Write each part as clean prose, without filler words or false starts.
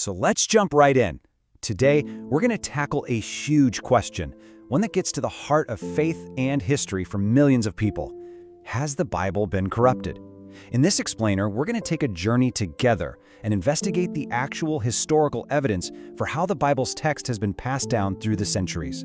So let's jump right in. Today, we're going to tackle a huge question, one that gets to the heart of faith and history for millions of people. Has the Bible been corrupted? In this explainer, we're going to take a journey together and investigate the actual historical evidence for how the Bible's text has been passed down through the centuries.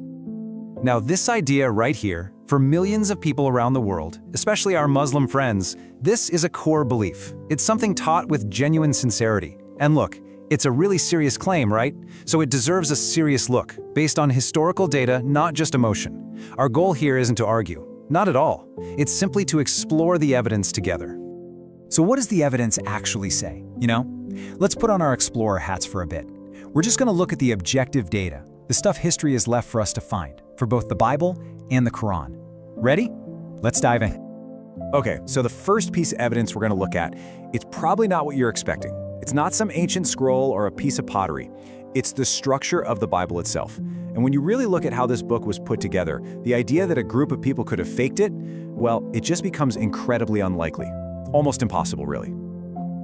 Now, this idea right here, for millions of people around the world, especially our Muslim friends, this is a core belief. It's something taught with genuine sincerity. And look, it's a really serious claim, right? So it deserves a serious look, based on historical data, not just emotion. Our goal here isn't to argue. Not at all. It's simply to explore the evidence together. So what does the evidence actually say? Let's put on our explorer hats for a bit. We're just going to look at the objective data, the stuff history has left for us to find, for both the Bible and the Quran. Ready? Let's dive in. Okay, so the first piece of evidence we're going to look at, it's probably not what you're expecting. It's not some ancient scroll or a piece of pottery. It's the structure of the Bible itself. And when you really look at how this book was put together, the idea that a group of people could have faked it, well, it just becomes incredibly unlikely. Almost impossible, really.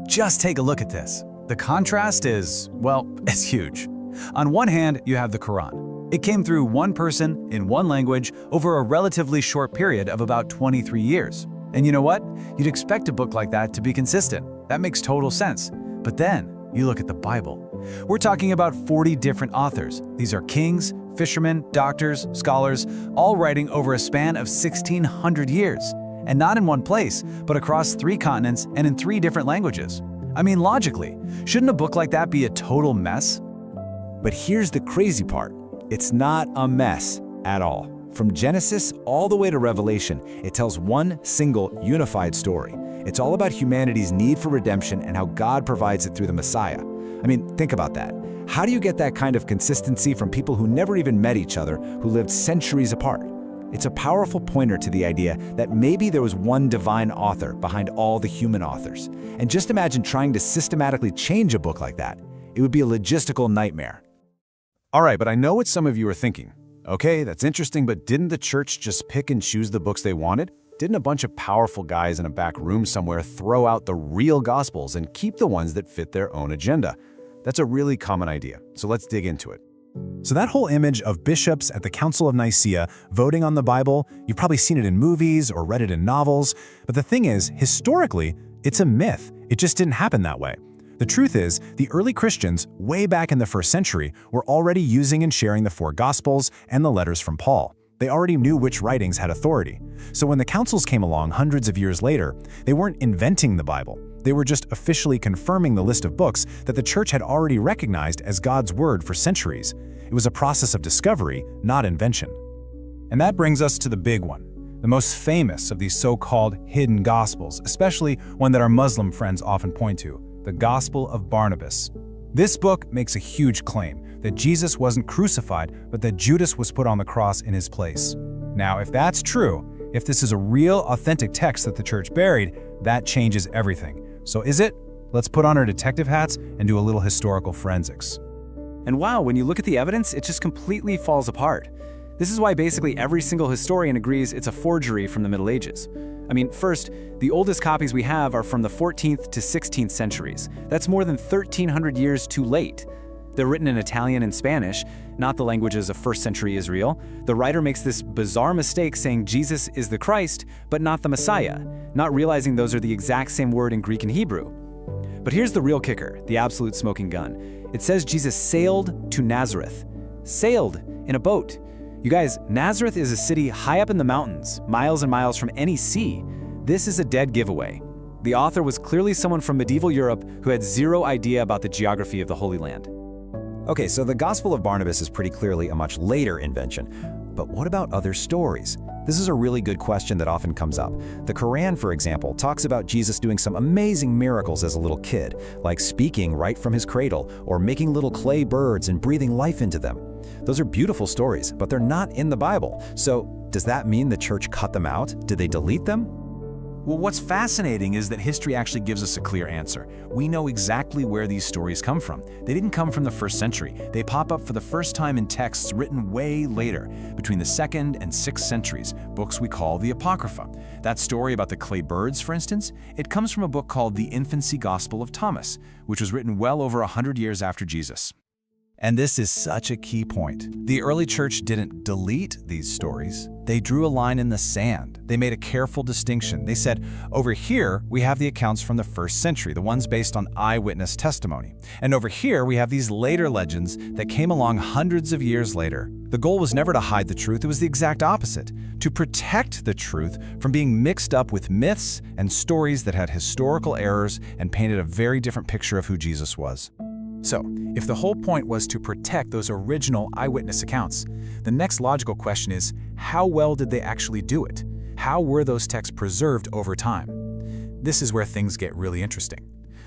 Just take a look at this. The contrast is, well, it's huge. On one hand, you have the Quran. It came through one person in one language over a relatively short period of about 23 years. And you know what? You'd expect a book like that to be consistent. That makes total sense. But then, you look at the Bible. We're talking about 40 different authors. These are kings, fishermen, doctors, scholars, all writing over a span of 1,600 years. And not in one place, but across 3 continents and in 3 different languages. I mean, logically, shouldn't a book like that be a total mess? But here's the crazy part. It's not a mess at all. From Genesis all the way to Revelation, it tells one single, unified story. It's all about humanity's need for redemption and how God provides it through the Messiah. I mean, think about that. How do you get that kind of consistency from people who never even met each other, who lived centuries apart? It's a powerful pointer to the idea that maybe there was one divine author behind all the human authors. And just imagine trying to systematically change a book like that. It would be a logistical nightmare. All right, but I know what some of you are thinking. Okay, that's interesting, but didn't the church just pick and choose the books they wanted? Didn't a bunch of powerful guys in a back room somewhere throw out the real Gospels and keep the ones that fit their own agenda? That's a really common idea, so let's dig into it. So that whole image of bishops at the Council of Nicaea voting on the Bible, you've probably seen it in movies or read it in novels. But the thing is, historically, it's a myth. It just didn't happen that way. The truth is, the early Christians, way back in the 1st century, were already using and sharing the 4 Gospels and the letters from Paul. They already knew which writings had authority. So when the councils came along hundreds of years later, they weren't inventing the Bible. They were just officially confirming the list of books that the church had already recognized as God's word for centuries. It was a process of discovery, not invention. And that brings us to the big one, the most famous of these so-called hidden Gospels, especially one that our Muslim friends often point to, the Gospel of Barnabas. This book makes a huge claim that Jesus wasn't crucified, but that Judas was put on the cross in his place. Now, if that's true, if this is a real, authentic text that the church buried, that changes everything. So is it? Let's put on our detective hats and do a little historical forensics. And wow, when you look at the evidence, it just completely falls apart. This is why basically every single historian agrees it's a forgery from the Middle Ages. I mean, first, the oldest copies we have are from the 14th to 16th centuries. That's more than 1,300 years too late. They're written in Italian and Spanish, not the languages of 1st century Israel. The writer makes this bizarre mistake saying Jesus is the Christ, but not the Messiah, not realizing those are the exact same word in Greek and Hebrew. But here's the real kicker, the absolute smoking gun. It says Jesus sailed to Nazareth. Sailed in a boat. You guys, Nazareth is a city high up in the mountains, miles and miles from any sea. This is a dead giveaway. The author was clearly someone from medieval Europe who had zero idea about the geography of the Holy Land. Okay, so the Gospel of Barnabas is pretty clearly a much later invention. But what about other stories? This is a really good question that often comes up. The Quran, for example, talks about Jesus doing some amazing miracles as a little kid, like speaking right from his cradle, or making little clay birds and breathing life into them. Those are beautiful stories, but they're not in the Bible. So does that mean the church cut them out? Did they delete them? Well, what's fascinating is that history actually gives us a clear answer. We know exactly where these stories come from. They didn't come from the 1st century. They pop up for the first time in texts written way later, between the 2nd and 6th centuries, books we call the Apocrypha. That story about the clay birds, for instance, it comes from a book called the Infancy Gospel of Thomas, which was written well over 100 years after Jesus. And this is such a key point. The early church didn't delete these stories. They drew a line in the sand. They made a careful distinction. They said, over here, we have the accounts from the 1st century, the ones based on eyewitness testimony. And over here, we have these later legends that came along hundreds of years later. The goal was never to hide the truth. It was the exact opposite, to protect the truth from being mixed up with myths and stories that had historical errors and painted a very different picture of who Jesus was. So, if the whole point was to protect those original eyewitness accounts, the next logical question is, how well did they actually do it? How were those texts preserved over time? This is where things get really interesting.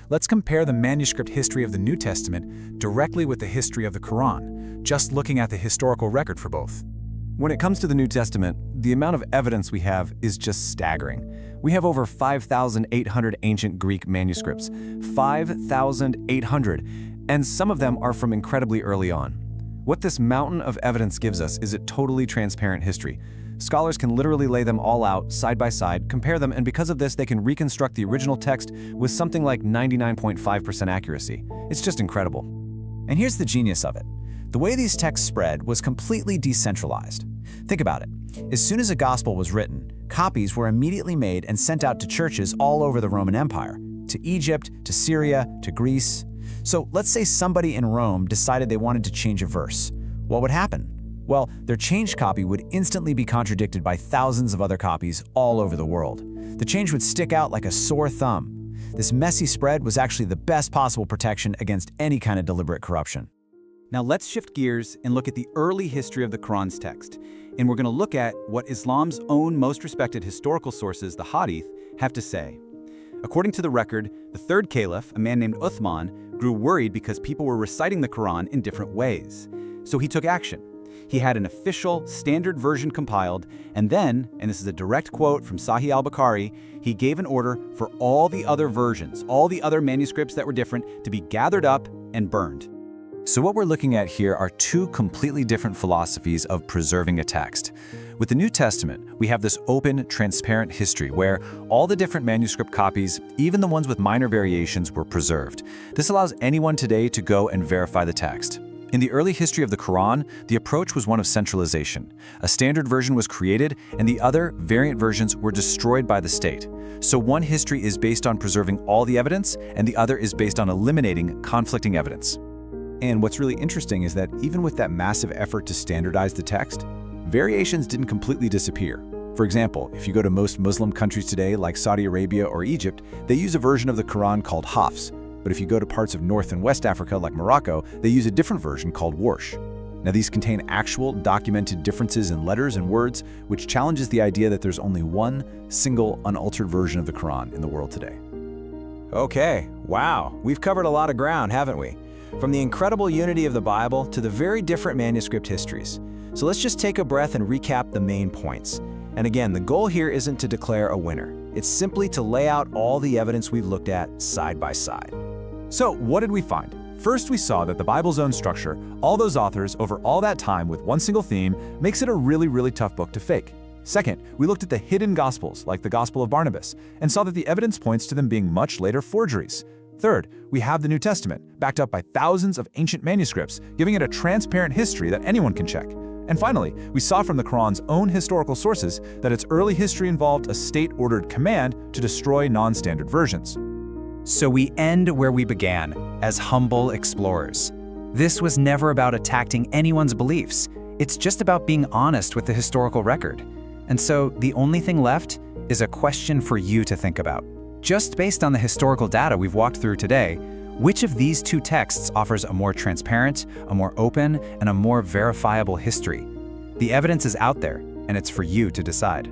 Let's compare the manuscript history of the New Testament directly with the history of the Quran, just looking at the historical record for both. When it comes to the New Testament, the amount of evidence we have is just staggering. We have over 5,800 ancient Greek manuscripts. 5,800! And some of them are from incredibly early on. What this mountain of evidence gives us is a totally transparent history. Scholars can literally lay them all out, side by side, compare them, and because of this, they can reconstruct the original text with something like 99.5% accuracy. It's just incredible. And here's the genius of it. The way these texts spread was completely decentralized. Think about it. As soon as a gospel was written, copies were immediately made and sent out to churches all over the Roman Empire, to Egypt, to Syria, to Greece. So let's say somebody in Rome decided they wanted to change a verse. What would happen? Well, their changed copy would instantly be contradicted by thousands of other copies all over the world. The change would stick out like a sore thumb. This messy spread was actually the best possible protection against any kind of deliberate corruption. Now let's shift gears and look at the early history of the Quran's text. And we're going to look at what Islam's own most respected historical sources, the Hadith, have to say. According to the record, the 3rd caliph, a man named Uthman, grew worried because people were reciting the Quran in different ways. So he took action. He had an official, standard version compiled, and then, and this is a direct quote from Sahih al-Bukhari, he gave an order for all the other versions, all the other manuscripts that were different, to be gathered up and burned. So what we're looking at here are two completely different philosophies of preserving a text. With the New Testament, we have this open, transparent history where all the different manuscript copies, even the ones with minor variations, were preserved. This allows anyone today to go and verify the text. In the early history of the Quran, the approach was one of centralization. A standard version was created, and the other, variant versions, were destroyed by the state. So one history is based on preserving all the evidence, and the other is based on eliminating conflicting evidence. And what's really interesting is that even with that massive effort to standardize the text, variations didn't completely disappear. For example, if you go to most Muslim countries today, like Saudi Arabia or Egypt, they use a version of the Quran called Hafs. But if you go to parts of North and West Africa, like Morocco, they use a different version called Warsh. Now, these contain actual, documented differences in letters and words, which challenges the idea that there's only one single, unaltered version of the Quran in the world today. Okay, wow, we've covered a lot of ground, haven't we? From the incredible unity of the Bible to the very different manuscript histories. So let's just take a breath and recap the main points. And again, the goal here isn't to declare a winner. It's simply to lay out all the evidence we've looked at side by side. So what did we find? First, we saw that the Bible's own structure, all those authors over all that time with one single theme, makes it a really tough book to fake. Second, we looked at the hidden Gospels, like the Gospel of Barnabas, and saw that the evidence points to them being much later forgeries. Third, we have the New Testament, backed up by thousands of ancient manuscripts, giving it a transparent history that anyone can check. And finally, we saw from the Quran's own historical sources that its early history involved a state-ordered command to destroy non-standard versions. So we end where we began, as humble explorers. This was never about attacking anyone's beliefs. It's just about being honest with the historical record. And so the only thing left is a question for you to think about. Just based on the historical data we've walked through today, which of these two texts offers a more transparent, a more open, and a more verifiable history? The evidence is out there, and it's for you to decide.